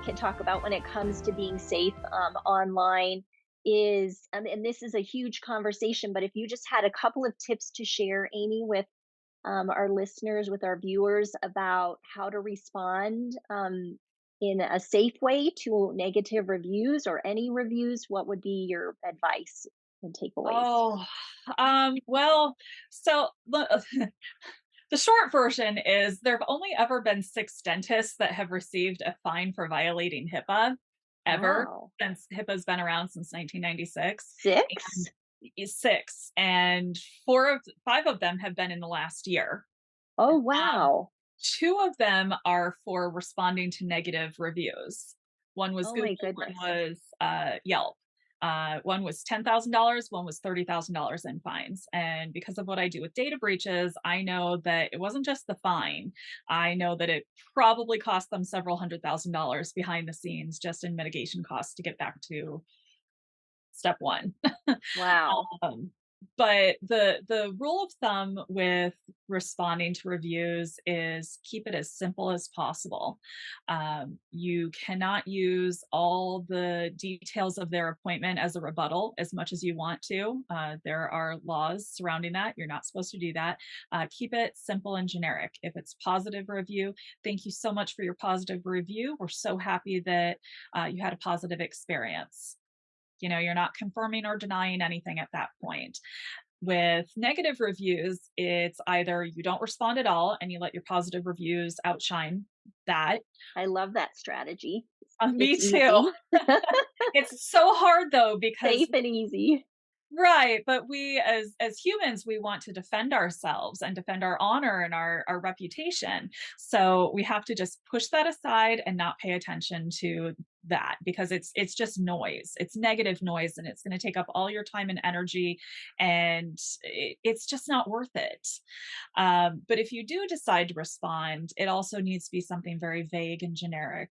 we can talk about when it comes to being safe online is, and this is a huge conversation, but if you just had a couple of tips to share, Amy, with our listeners, with our viewers about how to respond in a safe way to negative reviews or any reviews, what would be your advice and takeaways? Oh, well, so the short version is there have only ever been 6 dentists that have received a fine for violating HIPAA ever, Wow. since HIPAA's been around since 1996. 6? And 6, and 4 of 5 of them have been in the last year. Oh, Um, wow. 2 of them are for responding to negative reviews. One was Oh Google, my one goodness. was, Yelp. One was $10,000, one was $30,000 in fines, and because of what I do with data breaches, I know that it wasn't just the fine. I know that it probably cost them several $100,000 behind the scenes just in mitigation costs to get back to step 1. Wow. Um, but the rule of thumb with responding to reviews is keep it as simple as possible. You cannot use all the details of their appointment as a rebuttal as much as you want to. There are laws surrounding that. You're not supposed to do that. Keep it simple and generic. If it's positive review, thank you so much for your positive review. We're so happy that you had a positive experience. You're not confirming or denying anything at that point. With negative reviews, it's either you don't respond at all and you let your positive reviews outshine that. I love that strategy. Me It's too. easy. It's so hard though because Safe and easy. right, but we as humans, we want to defend ourselves and defend our honor and our reputation. So we have to just push that aside and not pay attention to that because it's just noise. It's negative noise and it's going to take up all your time and energy and it's just not worth it. But if you do decide to respond, it also needs to be something very vague and generic.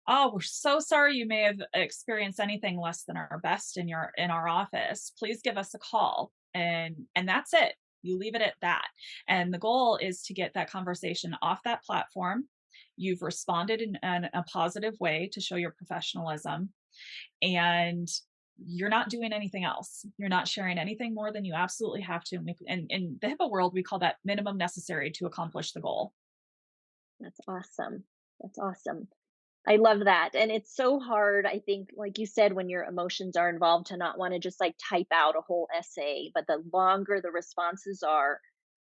Oh, we're so sorry you may have experienced anything less than our best in our office. Please give us a call. And that's it. You leave it at that. And the goal is to get that conversation off that platform. You've responded in a positive way to show your professionalism and you're not doing anything else. You're not sharing anything more than you absolutely have to. And in the HIPAA world, we call that minimum necessary to accomplish the goal. That's awesome. That's awesome. I love that. And it's so hard, I think, like you said, when your emotions are involved to not want to just like type out a whole essay. But the longer the responses are,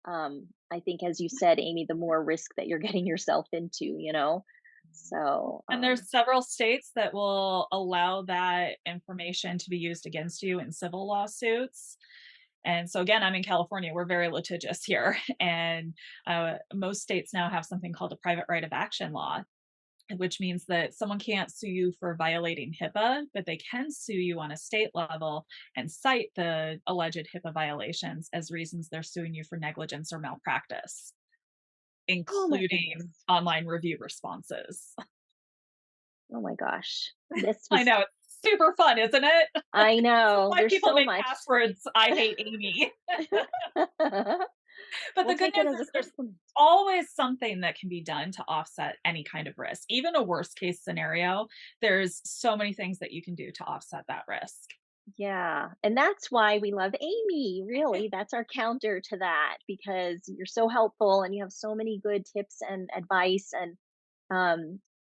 I think, as you said, Amy, the more risk that you're getting yourself into, you know? So, And there's several states that will allow that information to be used against you in civil lawsuits. And so again, I'm in California. We're very litigious here, and most states now have something called a private right of action law, which means that someone can't sue you for violating HIPAA, but they can sue you on a state level and cite the alleged HIPAA violations as reasons they're suing you for negligence or malpractice, oh my including goodness. online review responses. Oh my gosh. This I was, know, it's super fun, isn't it? I This is know, why there's people so make much. passwords, "I hate Amy." But We'll the good take it news as a is there's compliment. always something that can be done to offset any kind of risk. Even a worst case scenario, there's so many things that you can do to offset that risk. Yeah, and that's why we love Amy, really. That's our counter to that because you're so helpful and you have so many good tips and advice. And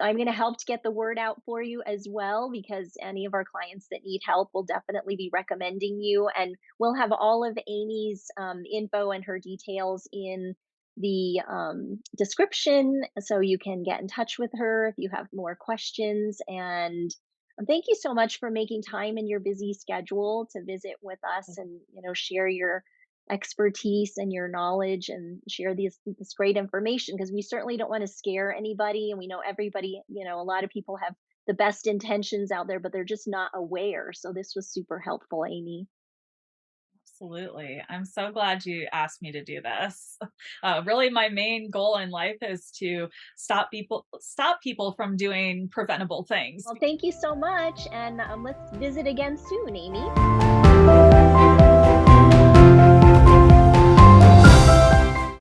I'm going to help to get the word out for you as well because any of our clients that need help will definitely be recommending you. And we'll have all of Amy's info and her details in the description so you can get in touch with her if you have more questions. And thank you so much for making time in your busy schedule to visit with us and share your expertise and your knowledge and share this great information because we certainly don't want to scare anybody, and we know everybody, a lot of people have the best intentions out there but they're just not aware. So this was super helpful, Amy. Absolutely. I'm so glad you asked me to do this. Really, my main goal in life is to stop people from doing preventable things. Well, thank you so much, and let's visit again soon, Amy.